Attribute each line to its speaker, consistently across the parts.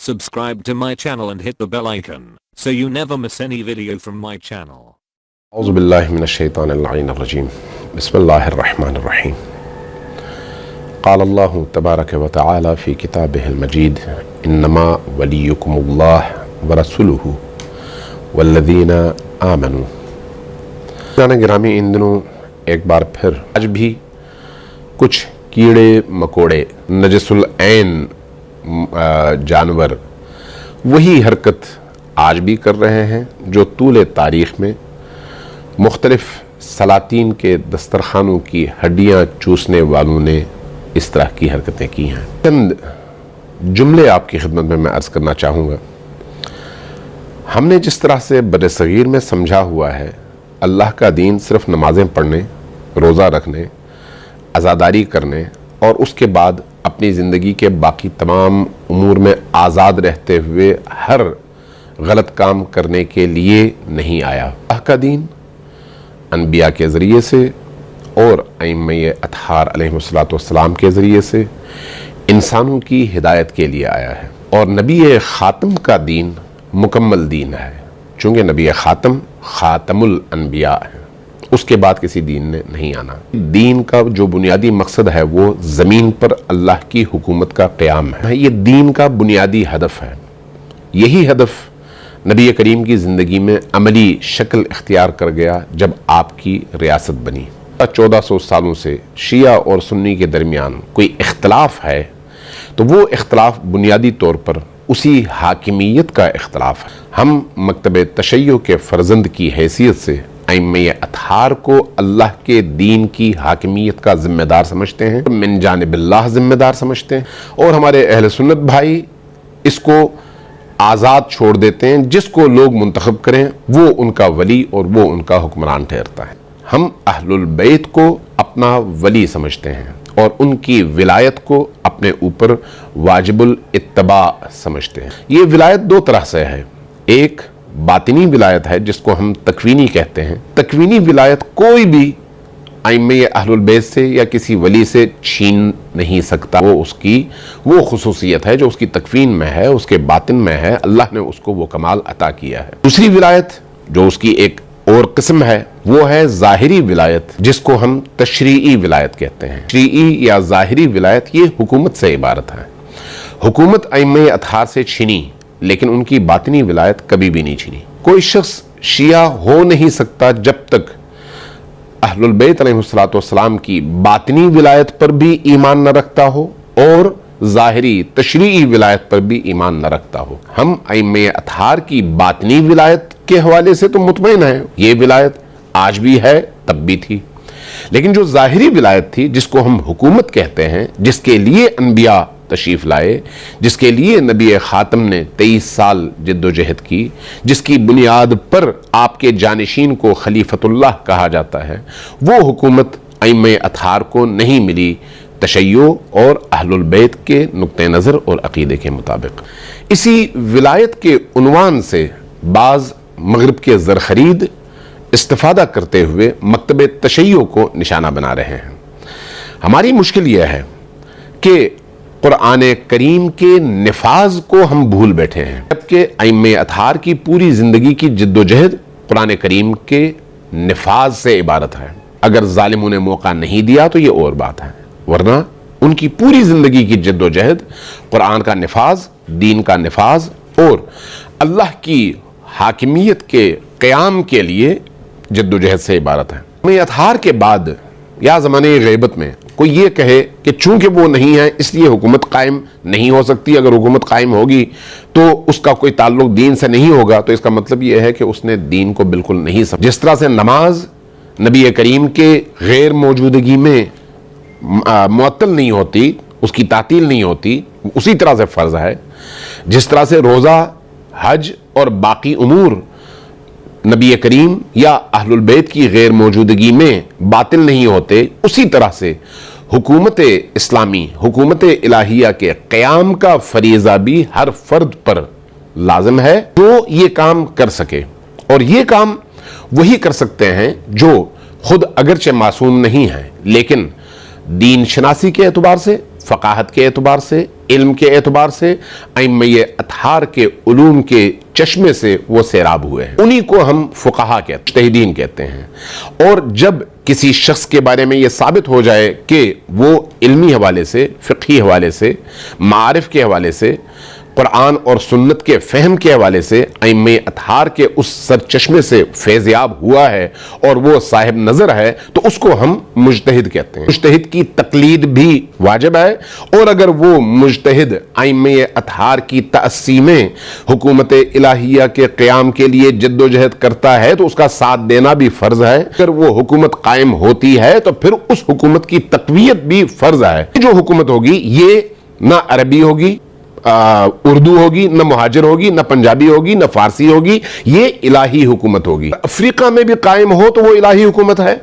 Speaker 1: Subscribe to my channel and hit the bell icon so you never miss any video from my channel.
Speaker 2: औज़ु बिल्लाहि मिनश्शैतानिर्रजीम बिस्मिल्लाहिर्रहमानिर्रहीम क़ाल अल्लाहु तबारक व तआला फ़ी किताबिहिल मजीद इन्नमा वलियुकुमुल्लाह व रसूलुहु वल्लज़ीना आमनू। जाने गिरामी, इन दिनों एक बार फिर आज भी कुछ कीड़े मकोड़े नजसुल ऐन जानवर वही हरकत आज भी कर रहे हैं जो तूले तारीख़ में मुख्तलिफ सलातीन के दस्तरखानों की हड्डियाँ चूसने वालों ने इस तरह की हरकतें की हैं। चंद जुमले आपकी खिदमत में मैं अर्ज़ करना चाहूँगा। हमने जिस तरह से बरसगीर में समझा हुआ है अल्लाह का दीन सिर्फ नमाज़ें पढ़ने, रोज़ा रखने, अज़ादारी करने और उसके बाद अपनी ज़िंदगी के बाकी तमाम उमूर में आज़ाद रहते हुए हर गलत काम करने के लिए नहीं आया। अल्लाह का दीन अनबिया के ज़रिए से और अइम्मे अतहार अलैहिस्सलाम के ज़रिए से इंसानों की हिदायत के लिए आया है। और नबी ख़ातम का दीन मुकम्मल दीन है, चूँकि नबी ख़ातम ख़ातमुल अनबिया है, उसके बाद किसी दीन ने नहीं आना। दीन का जो बुनियादी मकसद है वो ज़मीन पर अल्लाह की हुकूमत का क़याम है। ये दीन का बुनियादी हदफ है। यही हदफ नबी करीम की ज़िंदगी में अमली शक्ल इख्तियार कर गया जब आपकी रियासत बनी। 1400 सालों से शिया और सुन्नी के दरमियान कोई इख्तलाफ है तो वो इख्तलाफ बुनियादी तौर पर उसी हाकिमियत का इख्तलाफ है। हम मकतब तशय्यो के फ़र्जंद की हैसियत से अइम्मे अतहार को अल्लाह के दीन की हाकिमियत का ज़िम्मेदार समझते हैं, मिन जानिबिल्लाह ज़िम्मेदार समझते हैं, और हमारे अहले सुन्नत भाई इसको आज़ाद छोड़ देते हैं। जिसको लोग मुंतखब करें वो उनका वली और वो उनका हुक्मरान ठहरता है। हम अहलुल बैत को अपना वली समझते हैं और उनकी विलायत को अपने ऊपर वाजिबुल इत्तबा समझते हैं। ये विलायत दो तरह से है। एक बातिनी विलायत है जिसको हम तकवीनी कहते हैं। तकवीनी विलायत कोई भी अइम्मे अहलुल बैत से या किसी वली से छीन नहीं सकता। वो खुसूसियत है जो उसकी तकवीन में है, उसके बातिन में है। अल्लाह ने उसको वो कमाल अता किया है। दूसरी विलायत जो उसकी एक और किस्म है वो है ज़ाहिरी विलायत, जिसको हम तशरीई विलायत कहते हैं। तशरीई या ज़ाहिरी विलायत ये हुकूमत से इबारत है। हुकूमत अइम्मे अतहार से छीनी लेकिन उनकी बातिनी विलायत कभी भी नहीं छीनी। कोई शख्स शिया हो नहीं सकता जब तक अहलुल बैत अलैहिस्सलाम की बातिनी विलायत पर भी ईमान न रखता हो और ज़ाहिरी तशरीई विलायत पर भी ईमान न रखता हो। हम अइम्मे अतहार की बातिनी विलायत के हवाले से तो मुतमईन है, ये विलायत आज भी है तब भी थी। लेकिन जो ज़ाहिरी विलायत थी जिसको हम हुकूमत कहते हैं, जिसके लिए अनबिया तशरीफ़ लाए, जिसके लिए नबी ख़ातम ने 23 साल जिद्दोजहद की, जिसकी बुनियाद पर आपके जानिशीन को खलीफतुल्लाह कहा जाता है, वो हुकूमत अइम्मे अतहार को नहीं मिली तशय्यो और अहलुल बैत के नुक्ते नज़र और अक़ीदे के मुताबिक। इसी विलायत के उन्वान से बाज़ मग़रिब के ज़रख़रीद इस्तिफ़ादा करते हुए मकतब तशय्यो को निशाना बना रहे हैं। हमारी मुश्किल यह है कि कुरान करीम के निफाज को हम भूल बैठे हैं, जबकि अइम्मे अतहार की पूरी ज़िंदगी की जिद्दोजहद कुरान करीम के निफाज से इबारत है। अगर जालिमों ने मौका नहीं दिया तो ये और बात है, वरना उनकी पूरी ज़िंदगी की जिद्दोजहद कुरान का निफाज, दीन का निफाज और अल्लाह की हाकिमियत के क़याम के लिए जिद्दोजहद से इबारत है। अइम्मे अतहार के बाद या ज़माने ग़ैबत में कोई ये कहे कि चूंकि वो नहीं है इसलिए हुकूमत कायम नहीं हो सकती, अगर हुकूमत कायम होगी तो उसका कोई ताल्लुक दीन से नहीं होगा, तो इसका मतलब ये है कि उसने दीन को बिल्कुल नहीं समझा। जिस तरह से नमाज नबी करीम के गैर मौजूदगी में मुअत्तल नहीं होती, उसकी तातील नहीं होती, उसी तरह से फ़र्ज है। जिस तरह से रोज़ा, हज और बाकी उमूर नबी करीम या अहलुल बैत की गैर मौजूदगी में बातिल नहीं होते, उसी तरह से हुकूमत इस्लामी, हुकूमत इलाहिया के क़याम का फरीज़ा भी हर फर्द पर लाजिम है जो ये काम कर सके। और ये काम वही कर सकते हैं जो खुद अगरचे मासूम नहीं हैं लेकिन दीन शनासी के एतबार से, फ़काहत के एतबार से, इल्म के एतबार से, अइम्मे अतहार के उलूम के चश्मे से वो सैराब हुए हैं। उन्हीं को हम फुक़हा कहते हैं, मुज्तहिदीन कहते हैं। और जब किसी शख्स के बारे में ये साबित हो जाए कि वो इल्मी हवाले से, फ़िक़ही हवाले से, मारिफ के हवाले से, कुरान और सुन्नत के फ़हम के हवाले से अइम्मे अतहार के उस सरचश्मे से फैज़याब हुआ है और वो साहिब नज़र है, तो उसको हम मुज्तहिद कहते हैं। मुज्तहिद की तकलीद भी वाजिब है, और अगर वो मुज्तहिद अइम्मे अतहार की तअस्सी में हुकूमत इलाहिया के क़याम के लिए जद्दोजहद करता है तो उसका साथ देना भी फ़र्ज़ है। अगर वो हुकूमत कायम होती है तो फिर उस हुकूमत की तक़वियत भी फ़र्ज़ है। जो हुकूमत होगी ये ना अरबी होगी, उर्दू होगी, न मुहाजिर होगी, न पंजाबी होगी, न फारसी होगी, ये इलाही हुकूमत होगी। अफ्रीका में भी कायम हो तो वो इलाही हुकूमत है,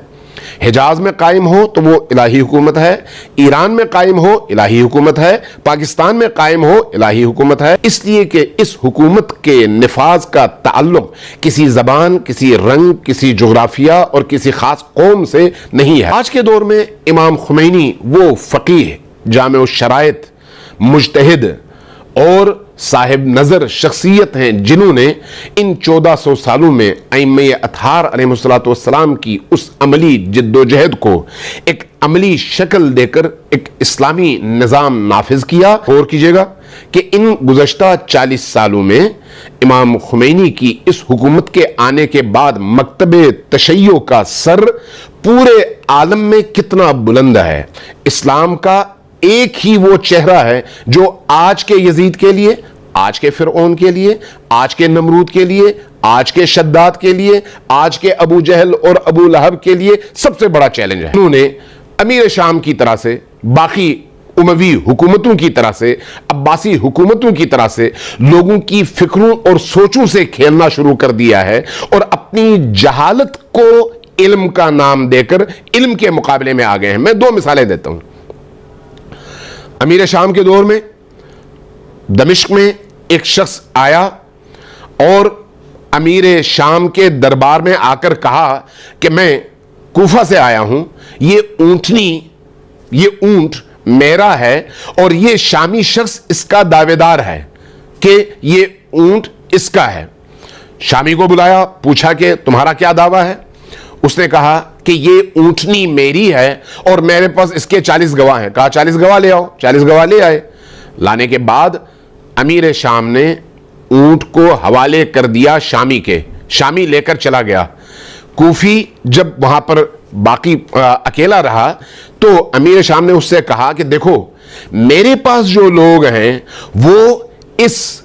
Speaker 2: हिजाज में कायम हो तो वो इलाही हुकूमत है, ईरान में कायम हो इलाही हुकूमत है, पाकिस्तान में कायम हो इलाही हुकूमत है। इसलिए कि इस हुकूमत के निफाज का ताल्लुक किसी जबान, किसी रंग, किसी जोग्राफिया और किसी खास कौम से नहीं है। आज के दौर में इमाम खुमैनी वो फकीह, जामे शरायत, मुज्तहिद और साहिब नज़र शख्सियत हैं जिन्होंने इन 1400 सालों में अइम्मे अतहार अलैहिस्सलाम की उस अमली जिद्दोजहद को एक अमली शक्ल देकर एक इस्लामी निज़ाम नाफिज किया। और कीजिएगा कि इन गुज़श्ता 40 सालों में इमाम खुमैनी की इस हुकूमत के आने के बाद मकतबे तशय्यो का सर पूरे आलम में कितना बुलंद है। इस्लाम का एक ही वो चेहरा है जो आज के यजीद के लिए, आज के फिरऔन के लिए, आज के नमरूद के लिए, आज के शद्दाद के लिए, आज के अबू जहल और अबू लहब के लिए सबसे बड़ा चैलेंज है। उन्होंने अमीर शाम की तरह से, बाकी उमवी हुकूमतों की तरह से, अब्बासी हुकूमतों की तरह से लोगों की फिक्रों और सोचों से खेलना शुरू कर दिया है और अपनी जहालत को इल्म का नाम देकर इल्म के मुकाबले में आ गए हैं। मैं 2 मिसालें देता हूं। अमीर शाम के दौर में दमिश्क में एक शख्स आया और अमीर शाम के दरबार में आकर कहा कि मैं कूफा से आया हूं, ये ऊंटनी, ये ऊंट मेरा है और ये शामी शख्स इसका दावेदार है कि ये ऊंट इसका है। शामी को बुलाया, पूछा कि तुम्हारा क्या दावा है। उसने कहा कि ये ऊंटनी मेरी है और मेरे पास इसके 40 गवाह हैं। कहा 40 गवाह ले आओ। 40 गवाह ले आए। लाने के बाद अमीर शाम ने ऊंट को हवाले कर दिया शामी के। शामी लेकर चला गया। कूफी जब वहां पर बाकी अकेला रहा तो अमीर शाम ने उससे कहा कि देखो, मेरे पास जो लोग हैं वो इस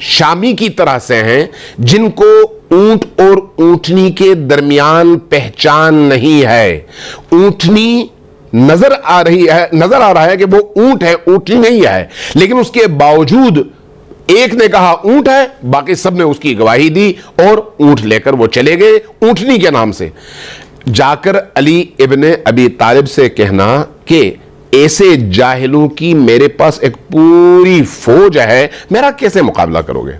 Speaker 2: शामी की तरह से हैं जिनको ऊंट और ऊंटनी के दरमियान पहचान नहीं है। ऊंटनी नजर आ रहा है कि वो ऊंट है, ऊंटनी नहीं है, लेकिन उसके बावजूद एक ने कहा ऊंट है, बाकी सब ने उसकी गवाही दी और ऊंट लेकर वो चले गए ऊंटनी के नाम से। जाकर अली इब्ने अबी तालिब से कहना कि ऐसे जाहिलों की मेरे पास एक पूरी फौज है, मेरा कैसे मुकाबला करोगे।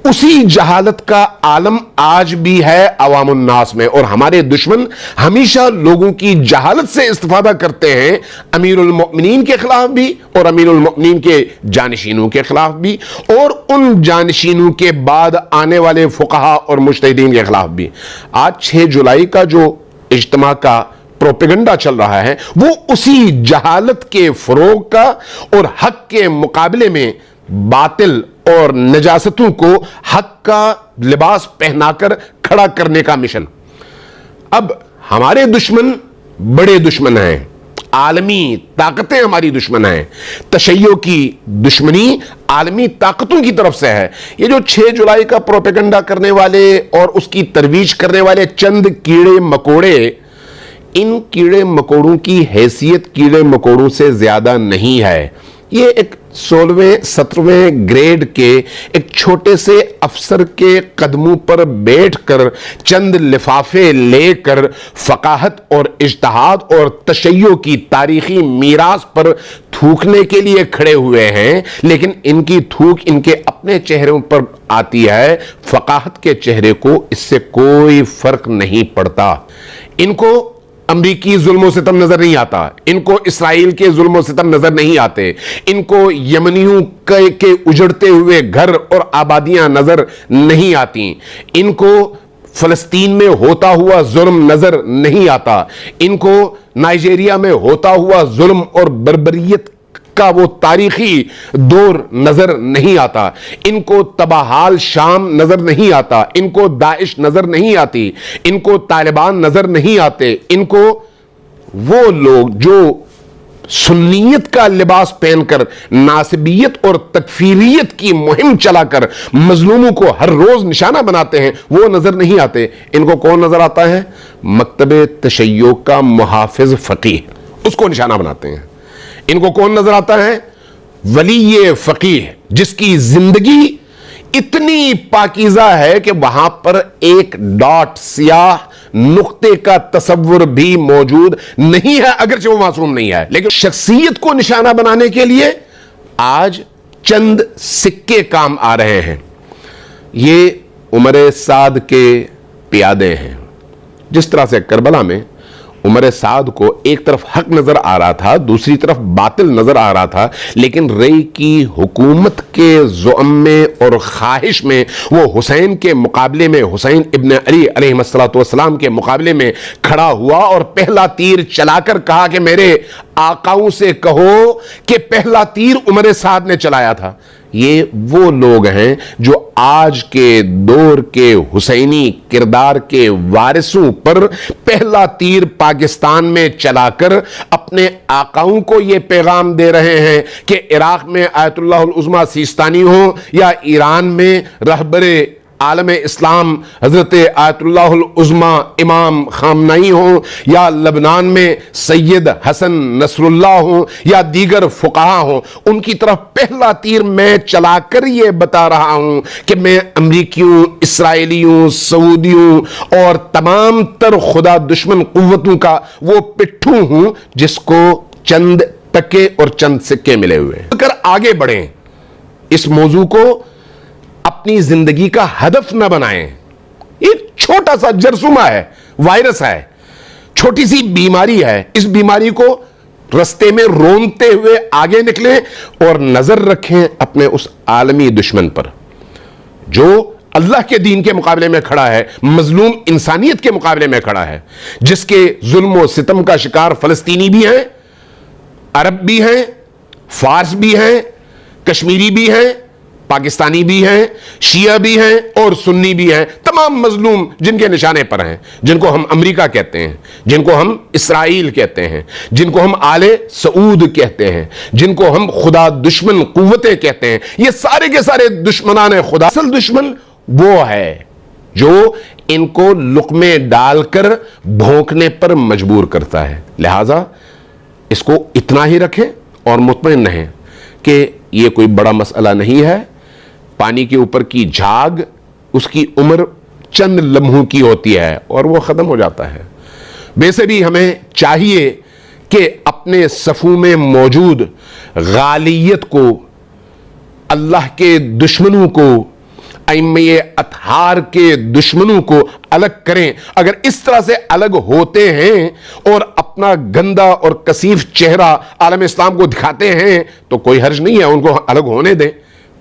Speaker 2: उसी जहालत का आलम आज भी है अवामुन नास में, और हमारे दुश्मन हमेशा लोगों की जहालत से इस्तिफादा करते हैं, अमीरुल मोमिनीन के खिलाफ भी और अमीरुल मोमिनीन के जानशीनों के खिलाफ भी और उन जानशीनों के बाद आने वाले फुक़हा और मुज्तहिदीन के खिलाफ भी। आज 6 जुलाई का जो इज्तिमा का प्रोपेगेंडा चल रहा है वो उसी जहालत के फरोग का और हक के मुकाबले में बातिल और नजासतों को हक का लिबास पहनाकर खड़ा करने का मिशन। अब हमारे दुश्मन बड़े दुश्मन हैं, आलमी ताकतें हमारी दुश्मन हैं। तशय्यो की दुश्मनी आलमी ताकतों की तरफ से है। ये जो 6 जुलाई का प्रोपेगेंडा करने वाले और उसकी तरवीज करने वाले चंद कीड़े मकोड़े, इन कीड़े मकोड़ों की हैसियत कीड़े मकोड़ों से ज्यादा नहीं है। ये एक 16वें 17वें ग्रेड के एक छोटे से अफसर के कदमों पर बैठकर चंद लिफाफे लेकर फकाहत और इज्तिहाद और तशय्यो की तारीखी मीरास पर थूकने के लिए खड़े हुए हैं, लेकिन इनकी थूक इनके अपने चेहरों पर आती है, फकाहत के चेहरे को इससे कोई फर्क नहीं पड़ता। इनको अमरीकी जुल्म सितम नजर नहीं आता, इनको इसराइल के जुल्म सितम नजर नहीं आते, इनको यमनियों के उजड़ते हुए घर और आबादियां नजर नहीं आती, इनको फलस्तीन में होता हुआ जुल्म नजर नहीं आता, इनको नाइजीरिया में होता हुआ जुल्म और बर्बरियत का वो तारीखी दौर नजर नहीं आता, इनको तबाहाल शाम नजर नहीं आता, इनको दाइश नजर नहीं आती, इनको तालिबान नजर नहीं आते, इनको वो लोग जो सुन्नियत का लिबास पहनकर नासिबियत और तकफीरियत की मुहिम चलाकर मजलूमों को हर रोज निशाना बनाते हैं, वो नजर नहीं आते। इनको कौन नजर आता है? मकतबे तशय्यो का मुहाफिज फकीह, उसको निशाना बनाते हैं। इनको कौन नजर आता है? वली फकीह, जिसकी जिंदगी इतनी पाकीज़ा है कि वहां पर एक डॉट सियाह नुक्ते का तसव्वुर भी मौजूद नहीं है, अगरचे वो मासूम नहीं है। लेकिन शख्सियत को निशाना बनाने के लिए आज चंद सिक्के काम आ रहे हैं। ये उमर साद के प्यादे हैं। जिस तरह से करबला में उमर साद को एक तरफ हक नजर आ रहा था, दूसरी तरफ बातिल नजर आ रहा था, लेकिन रई की हुकूमत के ज़ुअम में और ख्वाहिश में वो हुसैन के मुकाबले में, हुसैन इब्न अली अलैहिस्सलाम के मुकाबले में खड़ा हुआ और पहला तीर चलाकर कहा कि मेरे आकाओं से कहो कि पहला तीर उमर साद ने चलाया था। ये वो लोग हैं जो आज के दौर के हुसैनी किरदार के वारिसों पर पहला तीर पाकिस्तान में चलाकर अपने आकाओं को ये पैगाम दे रहे हैं कि इराक में आयतुल्लाह उल उज़्मा सिस्तानी हो या ईरान में रहबरे आलम इस्लाम हजरत आयतुल्लाह उल उज़्मा इमाम खामनाई हो या लबनान में सैयद हसन नसरुल्लाह हो या दीगर फुकाहा हो, उनकी तरफ पहला तीर मैं चलाकर ये बता रहा हूं कि मैं अमरीकियों, इसराइलियों, सऊदियों और तमाम तर खुदा दुश्मन कुव्वतों का वो पिट्ठू हूं जिसको चंद टके और चंद सिक्के मिले हुए। अगर आगे बढ़ें, इस मौजू को अपनी जिंदगी का हदफ न बनाएं। एक छोटा सा जरसूमा है, वायरस है, छोटी सी बीमारी है। इस बीमारी को रस्ते में रोनते हुए आगे निकलें और नजर रखें अपने उस आलमी दुश्मन पर जो अल्लाह के दीन के मुकाबले में खड़ा है, मजलूम इंसानियत के मुकाबले में खड़ा है, जिसके जुल्म और सितम का शिकार फलस्तीनी भी हैं, अरब भी हैं, फारस भी हैं, कश्मीरी भी हैं, पाकिस्तानी भी हैं, शिया भी हैं और सुन्नी भी हैं। तमाम मजलूम जिनके निशाने पर हैं, जिनको हम अमेरिका कहते हैं, जिनको हम इसराइल कहते हैं, जिनको हम आले सऊद कहते हैं, जिनको हम खुदा दुश्मन कुव्वतें कहते हैं, ये सारे के सारे दुश्मनान खुदा। असल दुश्मन वो है जो इनको लुक़मे डालकर भोंकने पर मजबूर करता है। लिहाजा इसको इतना ही रखें और मुतमईन रहें कि यह कोई बड़ा मसला नहीं है। पानी के ऊपर की झाग, उसकी उम्र चंद लम्हों की होती है और वो खत्म हो जाता है। वैसे भी हमें चाहिए कि अपने सफ़ू में मौजूद गालियत को, अल्लाह के दुश्मनों को, अइम्मे अतहार के दुश्मनों को अलग करें। अगर इस तरह से अलग होते हैं और अपना गंदा और कसीफ चेहरा आलम इस्लाम को दिखाते हैं तो कोई हर्ज नहीं है, उनको अलग होने दें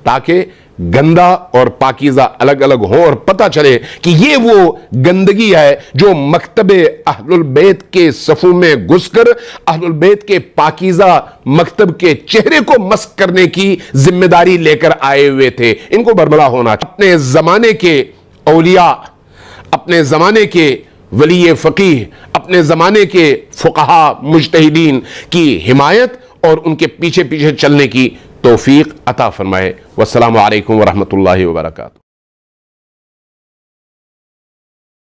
Speaker 2: ताकि गंदा और पाकीज़ा अलग अलग हो और पता चले कि ये वो गंदगी है जो मकतबे अहलुल बैत के सफ़ू में घुसकर अहलुल बैत के पाकीज़ा मकतब के चेहरे को मस्क करने की जिम्मेदारी लेकर आए हुए थे। इनको बरबला होना। अपने ज़माने के औलिया, अपने ज़माने के वली फ़कीह, अपने ज़माने के फ़ुक़हा मुज्तहिदीन की हिमायत और उनके पीछे पीछे चलने की तौफीक अता फरमाए। वस्सलामु अलैकुम वरहमतुल्लाहि वबरकातुहू।